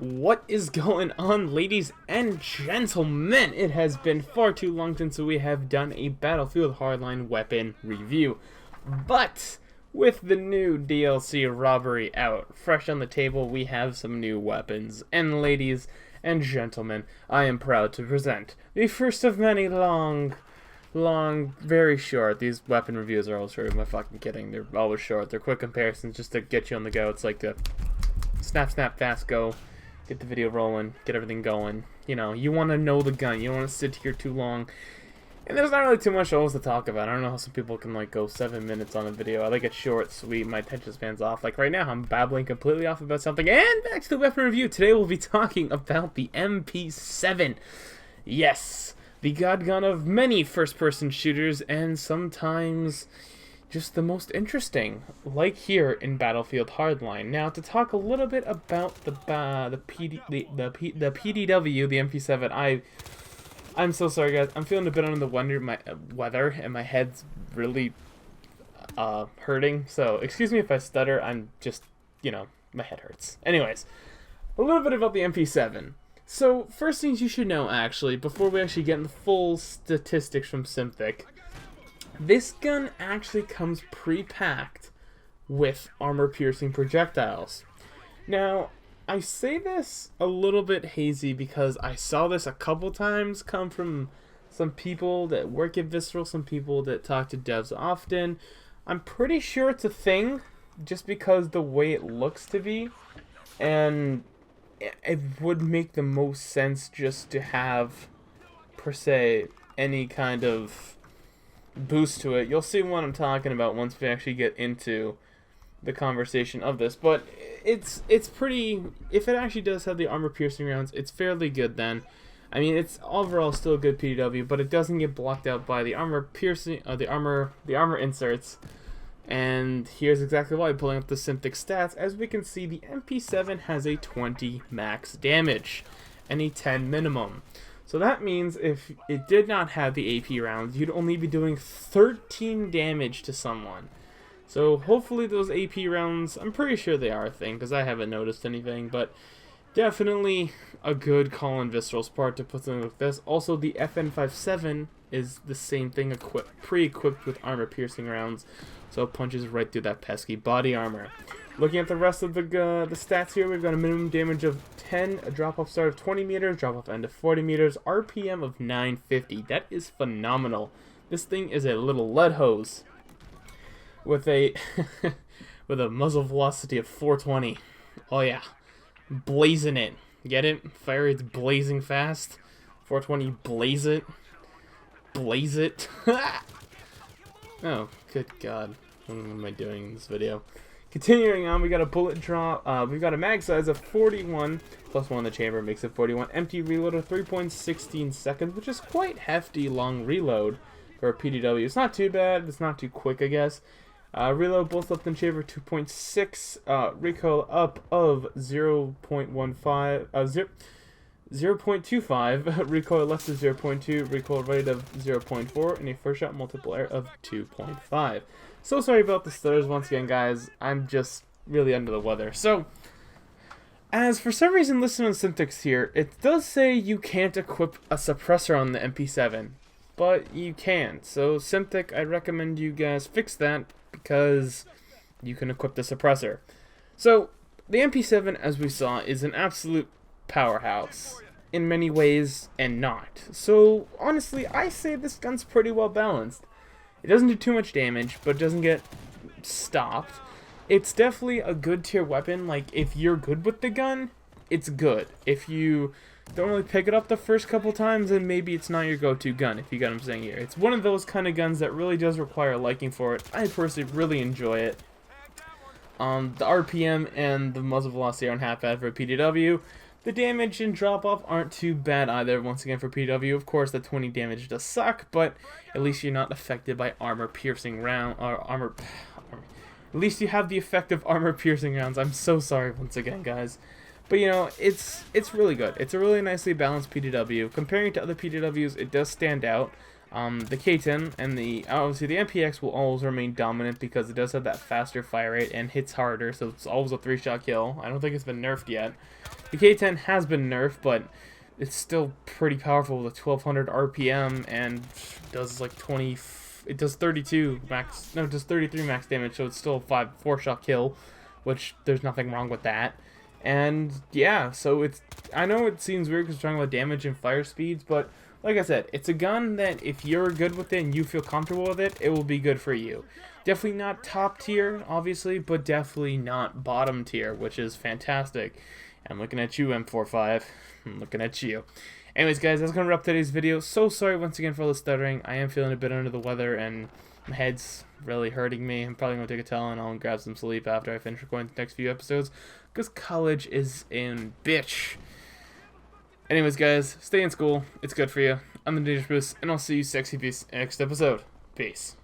What is going on, ladies and gentlemen? It has been far too long since we have done a Battlefield Hardline weapon review. But with the new DLC Robbery out, fresh on the table, we have some new weapons. And ladies and gentlemen, I am proud to present the first of many very short. These weapon reviews are always short. Am I fucking kidding? They're always short. They're quick comparisons just to get you on the go. It's like a snap, fast, go. Get the video rolling, get everything going. You know, you want to know the gun. You don't want to sit here too long. And there's not really too much else to talk about. I don't know how some people can, like, go 7 minutes on a video. I like it short, sweet, my attention span's off. Like, right now, I'm babbling completely off about something. And back to the weapon review. Today, we'll be talking about the MP7. Yes, the god gun of many first-person shooters, and sometimes just the most interesting, like here in Battlefield Hardline. Now, to talk a little bit about the PDW, the MP7, I'm so sorry, guys. I'm feeling a bit under the weather, and my head's really hurting. So, excuse me if I stutter. I'm just, you know, my head hurts. Anyways, a little bit about the MP7. So, first things you should know, actually, before we actually get into full statistics from Synthic, this gun actually comes pre-packed with armor-piercing projectiles. Now, I say this a little bit hazy because I saw this a couple times come from some people that work at Visceral, some people that talk to devs often. I'm pretty sure it's a thing, just because the way it looks to be, and it would make the most sense just to have, per se, any kind of boost to it. You'll see what I'm talking about once we actually get into the conversation of this, but it's pretty, if it actually does have the armor piercing rounds, it's fairly good then. I mean, it's overall still a good PDW, but it doesn't get blocked out by the armor piercing, the armor inserts. And here's exactly why, pulling up the Synthic stats. As we can see, the MP7 has a 20 max damage and a 10 minimum. So that means if it did not have the AP rounds, you'd only be doing 13 damage to someone. So hopefully those AP rounds, I'm pretty sure they are a thing, because I haven't noticed anything, but definitely a good call on Visceral's part to put something like this. Also, the FN57 is the same thing, pre-equipped with armor-piercing rounds, so it punches right through that pesky body armor. Looking at the rest of the stats here, we've got a minimum damage of 10, a drop-off start of 20 meters, drop-off end of 40 meters, RPM of 950. That is phenomenal. This thing is a little lead hose with a with a muzzle velocity of 420. Oh yeah, blazing it. Get it? Fire rate's blazing fast. 420, blaze it. Blaze it. Oh, good God. What am I doing in this video? Continuing on, we got a bullet drop. We've got a mag size of 41, plus 1 in the chamber makes it 41. Empty reload of 3.16 seconds, which is quite hefty long reload for a PDW. It's not too bad. It's not too quick, I guess. Reload both left and chamber 2.6. Recoil up of 0.25. Recoil left of 0.2. Recoil right of 0.4, and a first shot multiplier of 2.5. So sorry about the stutters once again, guys. I'm just really under the weather. So, as for some reason listed on Synthics here, it does say you can't equip a suppressor on the MP7, but you can. So Synthic, I recommend you guys fix that, because you can equip the suppressor. So, the MP7, as we saw, is an absolute powerhouse in many ways and not. So, honestly, I say this gun's pretty well balanced. It doesn't do too much damage, but it doesn't get stopped. It's definitely a good tier weapon. Like, if you're good with the gun, it's good. If you don't really pick it up the first couple times, then maybe it's not your go-to gun, if you get what I'm saying here. It's one of those kind of guns that really does require a liking for it. I personally really enjoy it. The RPM and the muzzle velocity aren't half bad for a PDW. The damage and drop-off aren't too bad either, once again, for PDW. Of course, the 20 damage does suck, but at least you're not affected by armor-piercing round, or at least you have the effect of armor-piercing rounds. I'm so sorry once again, guys. But, you know, it's really good. It's a really nicely balanced PDW. Comparing it to other PDWs, it does stand out. The K10 and obviously the MPX will always remain dominant because it does have that faster fire rate and hits harder, so it's always a 3-shot kill. I don't think it's been nerfed yet. The K10 has been nerfed, but it's still pretty powerful with a 1200 RPM and does like 20. It does 32 max. No, it does 33 max damage, so it's still a 4-shot kill, which there's nothing wrong with that. And yeah, so I know it seems weird because we're talking about damage and fire speeds, but like I said, it's a gun that if you're good with it and you feel comfortable with it, it will be good for you. Definitely not top tier, obviously, but definitely not bottom tier, which is fantastic. I'm looking at you, M45. I'm looking at you. Anyways, guys, that's going to wrap today's video. So sorry once again for all the stuttering. I am feeling a bit under the weather, and my head's really hurting me. I'm probably going to take a Tylenol and grab some sleep after I finish recording the next few episodes, because college is in bitch. Anyways, guys, stay in school. It's good for you. I'm the Dangerous Bruce, and I'll see you sexy beasts next episode. Peace.